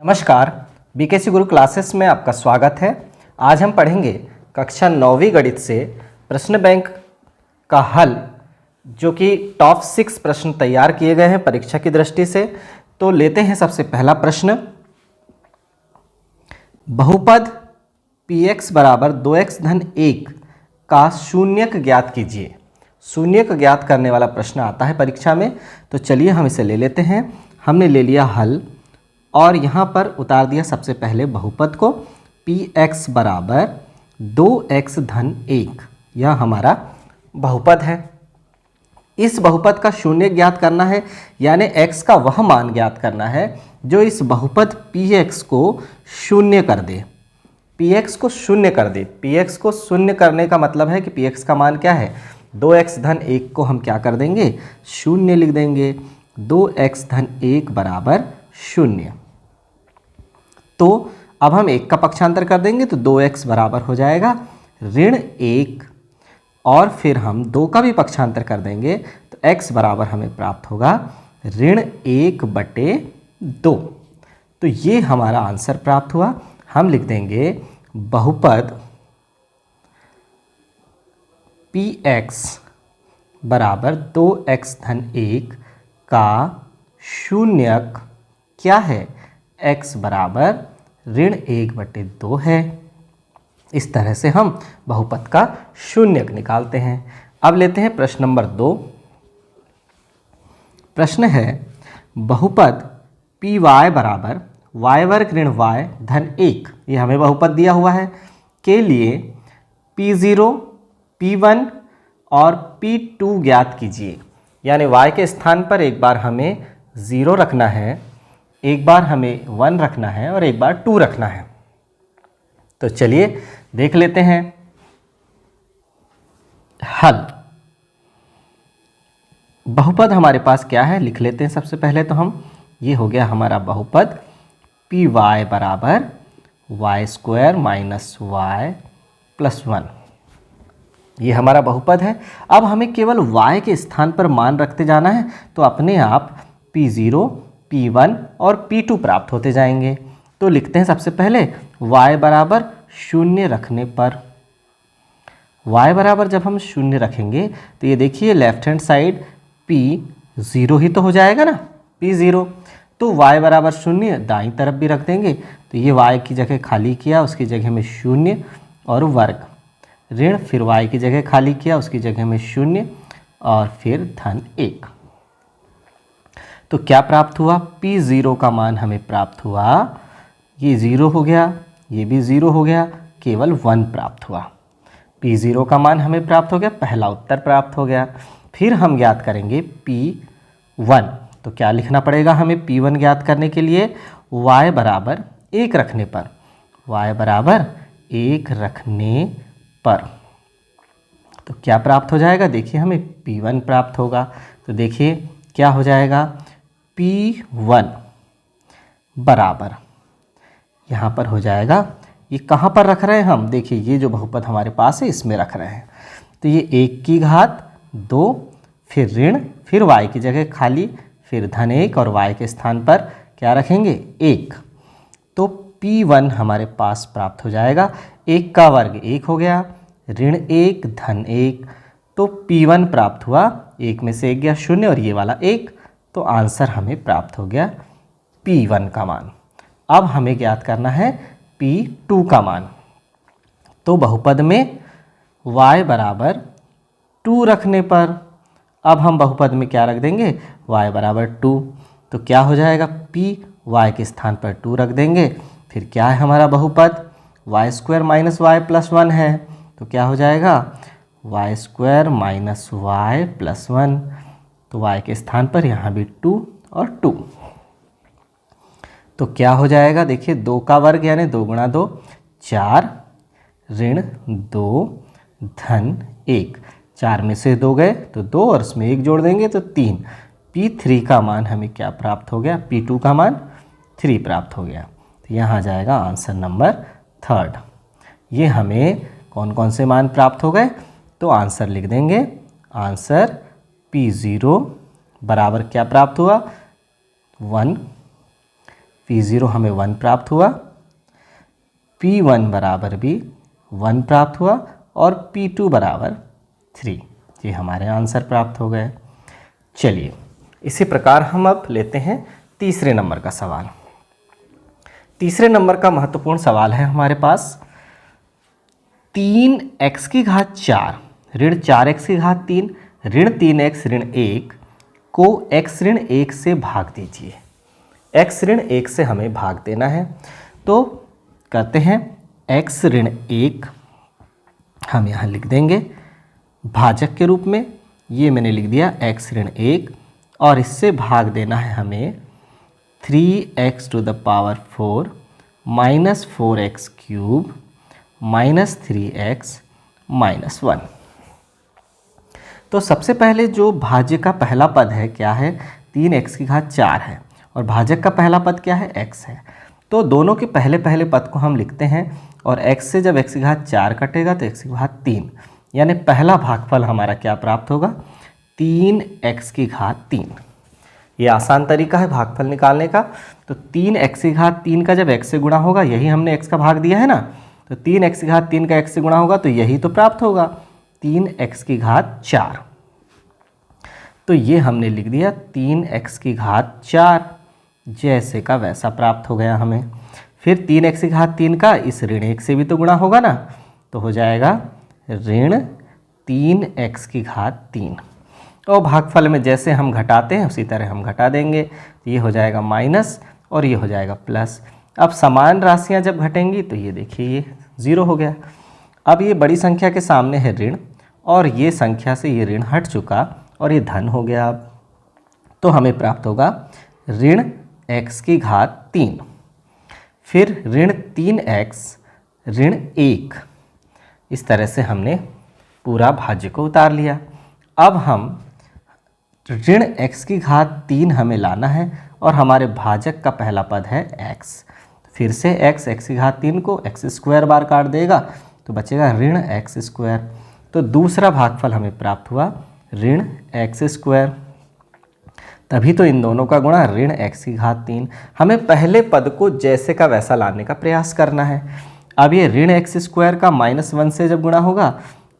नमस्कार, बीकेसी गुरु क्लासेस में आपका स्वागत है। आज हम पढ़ेंगे कक्षा 9वीं गणित से प्रश्न बैंक का हल, जो कि टॉप 6 प्रश्न तैयार किए गए हैं परीक्षा की दृष्टि से। तो लेते हैं सबसे पहला प्रश्न। बहुपद px बराबर 2x धन 1 का शून्यक ज्ञात कीजिए। शून्यक ज्ञात करने वाला प्रश्न आता है परीक्षा में। तो चलिए हम इसे ले लेते हैं। हमने ले लिया हल और यहाँ पर उतार दिया सबसे पहले बहुपद को। px बराबर 2x धन 1, यह हमारा बहुपद है। इस बहुपद का शून्य ज्ञात करना है, यानी x का वह मान ज्ञात करना है जो इस बहुपद px को शून्य कर दे। px को शून्य कर दे। px को शून्य करने का मतलब है कि px का मान क्या है, 2x धन 1 को हम क्या कर देंगे, शून्य लिख देंगे। 2x धन 1 बराबर शून्य। तो अब हम 1 का पक्षांतर कर देंगे तो 2x बराबर हो जाएगा ऋण 1, और फिर हम 2 का भी पक्षांतर कर देंगे तो x बराबर हमें प्राप्त होगा ऋण 1/2। तो ये हमारा आंसर प्राप्त हुआ। हम लिख देंगे बहुपद px बराबर 2x धन 1 का शून्यक क्या है, x बराबर ऋण 1/2 है। इस तरह से हम बहुपद का शून्यक निकालते हैं। अब लेते हैं प्रश्न नंबर 2। प्रश्न है बहुपद py बराबर y वर्ग ऋण y धन 1, ये हमें बहुपद दिया हुआ है, के लिए p0, p1 और p2 ज्ञात कीजिए। यानी y के स्थान पर एक बार हमें 0 रखना है, एक बार हमें 1 रखना है और एक बार 2 रखना है। तो चलिए देख लेते हैं हल। बहुपद हमारे पास क्या है, लिख लेते हैं सबसे पहले तो हम। ये हो गया हमारा बहुपद py बराबर y² माइनस y प्लस 1, ये हमारा बहुपद है। अब हमें केवल y के स्थान पर मान रखते जाना है, तो अपने आप p0, p1 और p2 प्राप्त होते जाएंगे। तो लिखते हैं सबसे पहले y बराबर 0 रखने पर, y बराबर जब हम 0 रखेंगे तो ये देखिए लेफ्ट हैंड साइड p0 ही तो हो जाएगा ना, p0। तो y बराबर 0 दाईं तरफ भी रख देंगे, तो ये y की जगह खाली किया, उसकी जगह में 0 और वर्ग, ऋण, फिर y की जगह खाली किया, उसकी जगह में 0 और फिर धन 1। तो क्या प्राप्त हुआ, p0 का मान हमें प्राप्त हुआ, ये 0 हो गया, ये भी 0 हो गया, केवल 1 प्राप्त हुआ। p0 का मान हमें प्राप्त हो गया, पहला उत्तर प्राप्त हो गया। फिर हम ज्ञात करेंगे p1। तो क्या लिखना पड़ेगा हमें p1 ज्ञात करने के लिए, y बराबर 1 रखने पर, y बराबर 1 रखने पर तो क्या प्राप्त हो जाएगा, देखिए हमें p1 प्राप्त होगा। तो देखिए क्या हो जाएगा, p1 बराबर यहाँ पर हो जाएगा, ये कहाँ पर रख रहे हैं हम, देखिए ये जो बहुपद हमारे पास है इसमें रख रहे हैं। तो ये 1 की घात 2, फिर ऋण, फिर y की जगह खाली, फिर धन 1 और y के स्थान पर क्या रखेंगे, 1। तो p1 हमारे पास प्राप्त हो जाएगा। 1 का वर्ग 1 हो गया, ऋण 1 धन 1, तो p1 प्राप्त हुआ। 1 में से 1 गया 0 और ये वाला 1, तो आंसर हमें प्राप्त हो गया p1 का मान। अब हमें ज्ञात करना है p2 का मान। तो बहुपद में y बराबर 2 रखने पर, अब हम बहुपद में क्या रख देंगे, y बराबर 2। तो क्या हो जाएगा, p y के स्थान पर 2 रख देंगे, फिर क्या है हमारा बहुपद, y² माइनस y प्लस 1 है। तो क्या हो जाएगा, y² माइनस y प्लस 1। तो y के स्थान पर यहाँ भी 2 और 2। तो क्या हो जाएगा, देखिए 2 का वर्ग यानी 2 गुणा 2 4, ऋण 2 धन 1, 4 में से 2 गए तो 2 और इसमें 1 जोड़ देंगे तो 3। p3 का मान हमें क्या प्राप्त हो गया, p2 का मान 3 प्राप्त हो गया। तो यहाँ जाएगा आंसर नंबर 3। ये हमें कौन कौन से मान प्राप्त हो गए, तो आंसर लिख देंगे। आंसर p0 बराबर क्या प्राप्त हुआ, 1, P0 हमें 1 प्राप्त हुआ, P1 बराबर भी 1 प्राप्त हुआ और P2 बराबर 3। ये हमारे आंसर प्राप्त हो गए। चलिए इसी प्रकार हम अब लेते हैं तीसरे नंबर का सवाल। तीसरे नंबर का महत्वपूर्ण सवाल है हमारे पास 3x की घात 4 ऋण 4x की घात 3 ऋण 3x ऋण 1 को x ऋण 1 से भाग दीजिए। x ऋण 1 से हमें भाग देना है, तो करते हैं x ऋण 1 हम यहाँ लिख देंगे भाजक के रूप में। ये मैंने लिख दिया x ऋण 1 और इससे भाग देना है हमें 3x to the power 4 minus 4x cube minus 3x minus 1। तो सबसे पहले जो भाज्य का पहला पद है क्या है, 3x की घात 4 है और भाजक का पहला पद क्या है, x है। तो दोनों के पहले पहले पद को हम लिखते हैं और x से जब x की घात 4 कटेगा तो x की घात 3, यानी पहला भागफल हमारा क्या प्राप्त होगा, 3x की घात 3। ये आसान तरीका है भागफल निकालने का। तो 3x की घात 3 का जब x से गुणा होगा, यही हमने x का भाग दिया है ना, तो 3x की घात 3 का x से गुणा होगा तो यही तो प्राप्त होगा 3x की घात 4। तो ये हमने लिख दिया 3x की घात 4, जैसे का वैसा प्राप्त हो गया हमें। फिर 3x की घात 3 का इस ऋण 1 से भी तो गुणा होगा ना, तो हो जाएगा ऋण 3x की घात 3। और भागफल में जैसे हम घटाते हैं उसी तरह हम घटा देंगे, ये हो जाएगा माइनस और ये हो जाएगा प्लस। अब समान राशियां जब घटेंगी तो ये देखिए ये 0 हो गया। अब ये बड़ी संख्या के सामने है ऋण और ये संख्या से ये ऋण हट चुका और ये धन हो गया। अब तो हमें प्राप्त होगा ऋण x की घात 3, फिर ऋण 3x ऋण 1। इस तरह से हमने पूरा भाज्य को उतार लिया। अब हम ऋण x की घात 3 हमें लाना है और हमारे भाजक का पहला पद है x। फिर से x की घात 3 को x स्क्वायर बार काट देगा तो बचेगा ऋण x स्क्वायर। तो दूसरा भागफल हमें प्राप्त हुआ ऋण x स्क्वायर। तभी तो इन दोनों का गुणा ऋण x की घात 3। हमें पहले पद को जैसे का वैसा लाने का प्रयास करना है। अब ये ऋण x स्क्वायर का -1 से जब गुणा होगा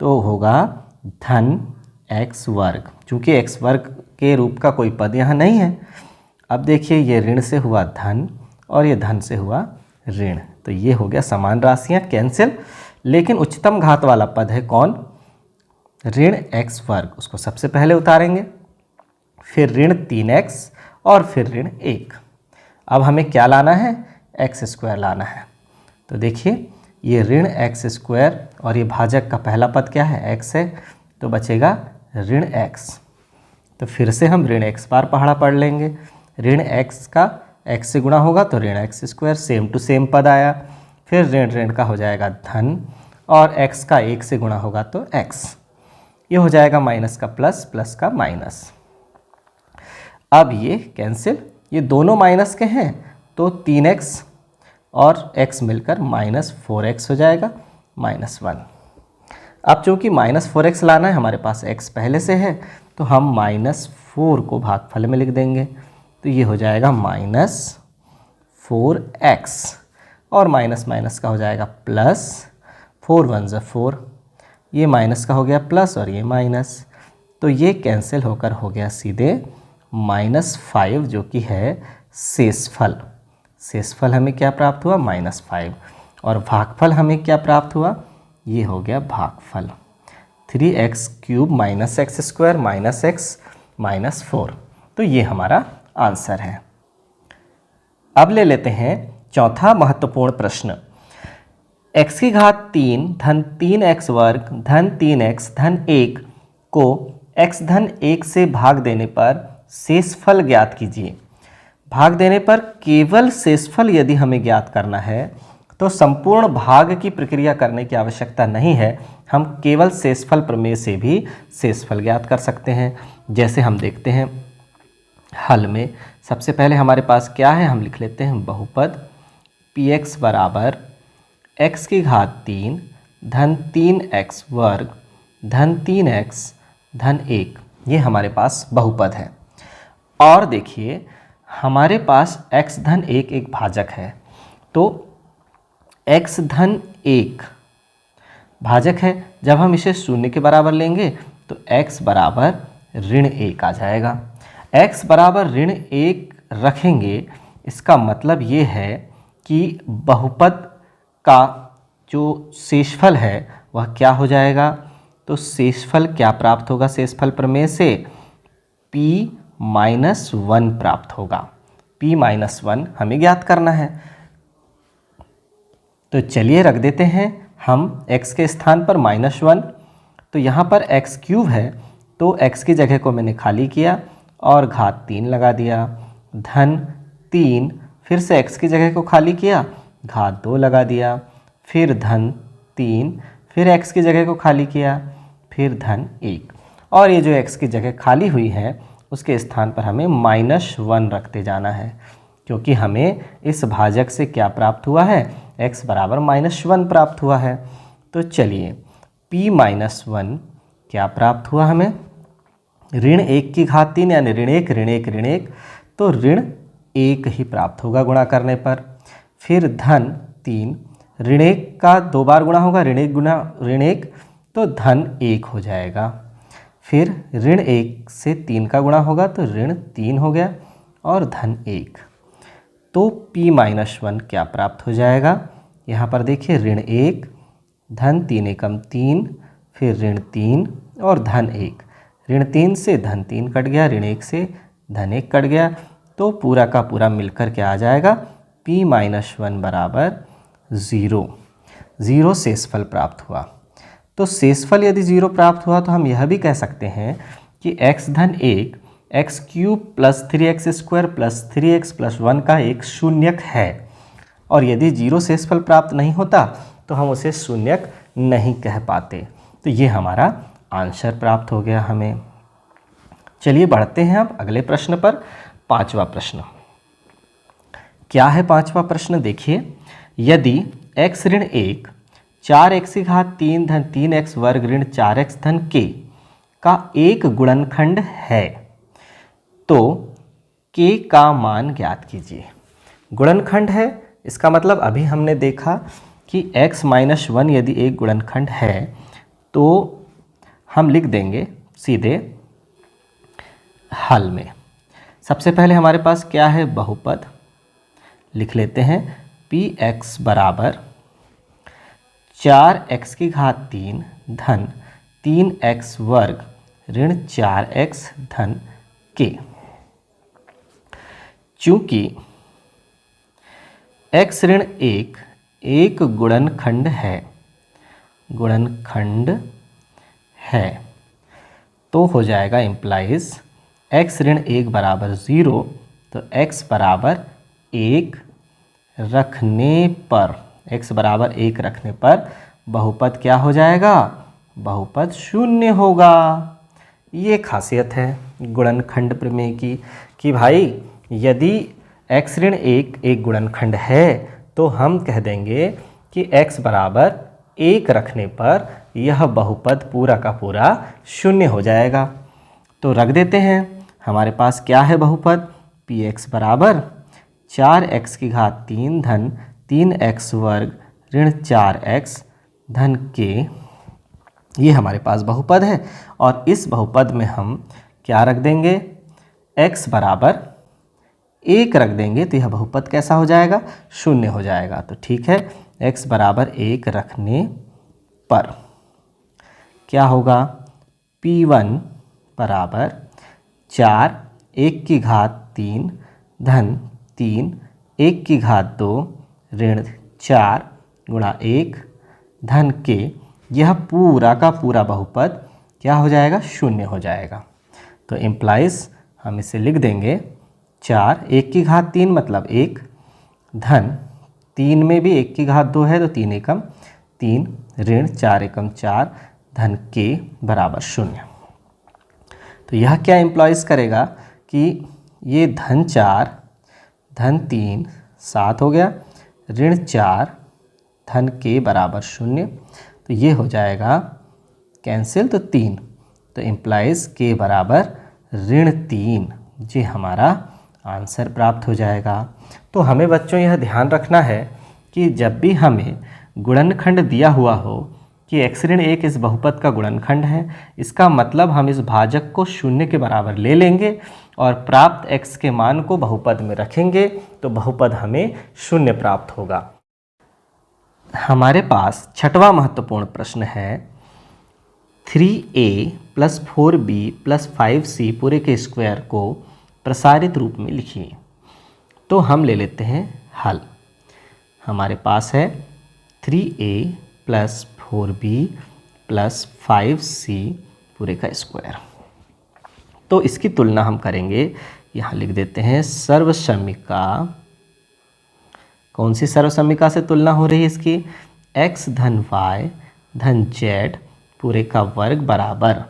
तो होगा धन x वर्ग, चूँकि x वर्ग के रूप का कोई पद यहाँ नहीं है। अब देखिए ये ऋण से हुआ धन और ये धन से हुआ ऋण, तो ये हो गया समान राशियाँ कैंसिल। लेकिन उच्चतम घात वाला पद है कौन, ऋण x वर्ग, उसको सबसे पहले उतारेंगे, फिर ऋण 3x और फिर ऋण 1। अब हमें क्या लाना है, x स्क्वायर लाना है। तो देखिए ये ऋण x स्क्वायर और ये भाजक का पहला पद क्या है, x है, तो बचेगा ऋण x। तो फिर से हम ऋण x बार पहाड़ा पढ़ लेंगे। ऋण x का x से गुणा होगा तो ऋण x square, same to same पद आया। फिर ऋण ऋण का हो जाएगा धन और x का 1 से गुणा होगा तो x। ये हो जाएगा माइनस का प्लस, प्लस का माइनस। अब ये कैंसिल, ये दोनों माइनस के हैं तो 3x और x मिलकर -4x हो जाएगा -1। अब चूँकि -4x लाना है, हमारे पास x पहले से है, तो हम -4 को भागफल में लिख देंगे। तो ये हो जाएगा -4x और माइनस माइनस का हो जाएगा प्लस, 4 1 ज़ा 4, ये माइनस का हो गया प्लस और ये माइनस, तो ये कैंसिल होकर हो गया सीधे -5, जो कि है शेषफल। शेषफल हमें क्या प्राप्त हुआ, -5, और भागफल हमें क्या प्राप्त हुआ, ये हो गया भागफल 3x cube minus x square minus x minus 4। तो ये हमारा आंसर है। अब ले लेते हैं चौथा महत्वपूर्ण प्रश्न। x की घात 3 धन 3x वर्ग धन 3x धन 1 को x धन 1 से भाग देने पर शेषफल ज्ञात कीजिए। भाग देने पर केवल शेषफल यदि हमें ज्ञात करना है तो संपूर्ण भाग की प्रक्रिया करने की आवश्यकता नहीं है, हम केवल शेषफल प्रमेय से भी शेषफल ज्ञात कर सकते हैं। जैसे हम देखते हैं हल में, सबसे पहले हमारे पास क्या है, हम लिख लेते हैं बहुपद px बराबर x की घात 3 धन 3x वर्ग धन 3x धन 1, ये हमारे पास बहुपद है। और देखिए हमारे पास x धन 1 एक भाजक है, तो x धन 1 भाजक है। जब हम इसे शून्य के बराबर लेंगे तो x बराबर ऋण 1 आ जाएगा। x बराबर ऋण 1 रखेंगे, इसका मतलब ये है कि बहुपद का जो शेषफल है वह क्या हो जाएगा। तो शेषफल क्या प्राप्त होगा, शेषफल प्रमेय से p-1 प्राप्त होगा। p-1 हमें ज्ञात करना है, तो चलिए रख देते हैं हम x के स्थान पर -1। तो यहाँ पर x³ है, तो x की जगह को मैंने खाली किया और घात 3 लगा दिया, धन 3, फिर से x की जगह को खाली किया, घात 2 लगा दिया, फिर धन 3, फिर x की जगह को खाली किया, फिर धन 1। और ये जो x की जगह खाली हुई है उसके स्थान पर हमें -1 रखते जाना है, क्योंकि हमें इस भाजक से क्या प्राप्त हुआ है, x बराबर -1 प्राप्त हुआ है। तो चलिए p-1 क्या प्राप्त हुआ हमें, ऋण 1 की घात 3 यानी ऋण 1 ऋण 1 ऋण 1, तो ऋण 1 ही प्राप्त होगा गुणा करने पर। फिर धन 3, ऋण 1 का 2 बार गुणा होगा, ऋण 1 गुणा ऋण 1, तो धन 1 हो जाएगा। फिर ऋण 1 से 3 का गुणा होगा तो ऋण 3 हो गया और धन 1। तो p-1 क्या प्राप्त हो जाएगा, यहाँ पर देखिए ऋण 1, धन 3 एकम 3, फिर ऋण 3 और धन 1। ऋण 3 से धन 3 कट गया, ऋण 1 से धन 1 कट गया, तो पूरा का पूरा मिलकर क्या आ जाएगा, p-1 बराबर 0। 0 शेषफल प्राप्त हुआ। तो शेषफल यदि 0 प्राप्त हुआ तो हम यह भी कह सकते हैं कि x धन 1 x³ + 3x² + 3x + 1 का एक शून्यक है, और यदि 0 शेषफल प्राप्त नहीं होता तो हम उसे शून्यक नहीं कह पाते। तो ये हमारा आंसर प्राप्त हो गया हमें। चलिए बढ़ते हैं अब अगले प्रश्न पर। 5वां प्रश्न क्या है, 5वां प्रश्न देखिए, यदि x ऋण 1 4x की घात 3 धन 3x वर्ग ऋण 4x धन k का एक गुणनखंड है तो k का मान ज्ञात कीजिए। गुणनखंड है, इसका मतलब अभी हमने देखा कि x-1 यदि एक गुणनखंड है तो हम लिख देंगे सीधे हल में। सबसे पहले हमारे पास क्या है, बहुपद लिख लेते हैं। px बराबर 4x की घात 3 धन 3x वर्ग ऋण 4x धन k। चूंकि x ऋण 1 एक गुणनखंड है, तो हो जाएगा इम्प्लाइज x ऋण 1 बराबर 0, तो x बराबर 1 रखने पर, x बराबर 1 रखने पर बहुपद क्या हो जाएगा, बहुपद शून्य होगा। ये खासियत है गुणनखंड प्रमेय की कि भाई यदि x ऋण 1 एक गुणनखंड है तो हम कह देंगे कि x बराबर 1 रखने पर यह बहुपद पूरा का पूरा शून्य हो जाएगा। तो रख देते हैं, हमारे पास क्या है बहुपद, px बराबर 4x की घात 3 धन 3x वर्ग ऋण 4x धन k, ये हमारे पास बहुपद है। और इस बहुपद में हम क्या रख देंगे, x बराबर 1 रख देंगे, तो यह बहुपद कैसा हो जाएगा, शून्य हो जाएगा। तो ठीक है, x बराबर 1 रखने पर क्या होगा, p1 बराबर 4 1 की घात 3 धन 3 1 की घात 2 ऋण 4 गुणा 1 धन k, यह पूरा का पूरा बहुपद क्या हो जाएगा, शून्य हो जाएगा। तो इम्प्लाइज हम इसे लिख देंगे 4 1 की घात 3 मतलब 1 धन 3 में भी 1 की घात 2 है तो 3 एकम 3 ऋण 4 एकम 4 धन k बराबर 0। तो यह क्या इम्प्लॉइज करेगा कि ये धन 4 धन 3 7 हो गया, ऋण 4 धन k बराबर 0, तो ये हो जाएगा कैंसिल, तो 3, तो इम्प्लाइज k बराबर ऋण 3, ये हमारा आंसर प्राप्त हो जाएगा। तो हमें बच्चों यह ध्यान रखना है कि जब भी हमें गुणनखंड दिया हुआ हो कि x ऋण 1 इस बहुपद का गुणनखंड है, इसका मतलब हम इस भाजक को शून्य के बराबर ले लेंगे और प्राप्त x के मान को बहुपद में रखेंगे तो बहुपद हमें शून्य प्राप्त होगा। हमारे पास छठवां महत्वपूर्ण प्रश्न है 3a + 4b + 5c पूरे के स्क्वायर को प्रसारित रूप में लिखिए। तो हम ले लेते हैं हल। हमारे पास है 3a + 4b + 5c पूरे का स्क्वायर। तो इसकी तुलना हम करेंगे, यहाँ लिख देते हैं सर्वसम्मिका। कौन सी सर्वसम्मिका से तुलना हो रही है इसकी? x धन y धन z पूरे का वर्ग बराबर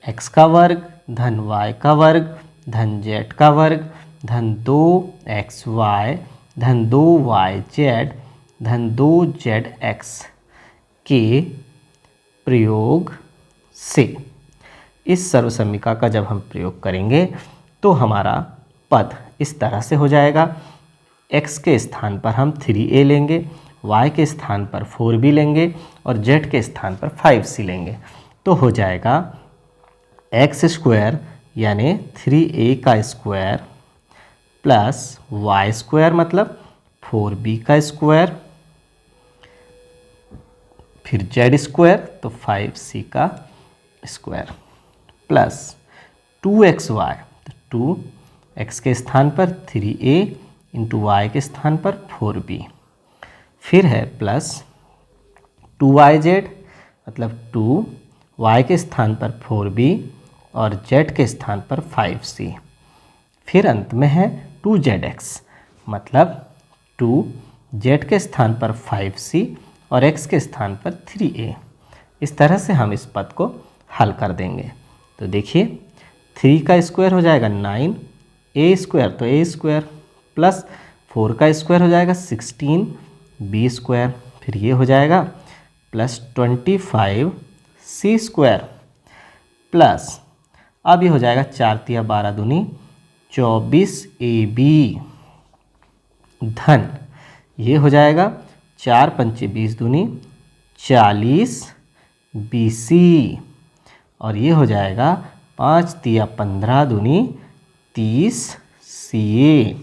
x का वर्ग धन y का वर्ग धन z का वर्ग धन 2xy धन 2yz धन 2zx के प्रयोग से। इस सर्वसम्मिका का जब हम प्रयोग करेंगे तो हमारा पद इस तरह से हो जाएगा। x के स्थान पर हम 3a लेंगे, y के स्थान पर 4b लेंगे और z के स्थान पर 5c लेंगे। तो हो जाएगा x स्क्वायर यानी 3a का स्क्वायर प्लस y स्क्वायर मतलब 4b का स्क्वायर, फिर z स्क्वायर तो 5c का स्क्वायर प्लस 2xy तो 2x के स्थान पर 3a इंटू y के स्थान पर 4b, फिर है प्लस 2yz मतलब 2y के स्थान पर 4b और z के स्थान पर 5c, फिर अंत में है 2zx मतलब 2z के स्थान पर 5c और x के स्थान पर 3a। इस तरह से हम इस पद को हल कर देंगे। तो देखिए 3 का स्क्वायर हो जाएगा 9, a स्क्वायर तो a स्क्वायर प्लस 4 का स्क्वायर हो जाएगा 16 b स्क्वायर, फिर ये हो जाएगा प्लस 25 c स्क्वायर प्लस अब ये हो जाएगा 4 तिया 12 दूनी 24 ab धन ये हो जाएगा 4 पंचे 20 दूनी 40 bc और ये हो जाएगा 5 तिया 15 दूनी 30 ca।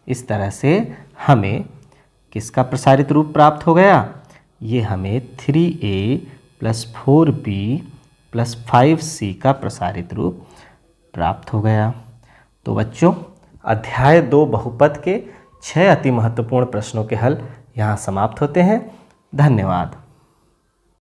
इस तरह से हमें किसका प्रसारित रूप प्राप्त हो गया? ये हमें 3a + 4b + 5c का प्रसारित रूप प्राप्त हो गया। तो बच्चों अध्याय 2 बहुपद के 6 अति महत्वपूर्ण प्रश्नों के हल यहाँ समाप्त होते हैं। धन्यवाद।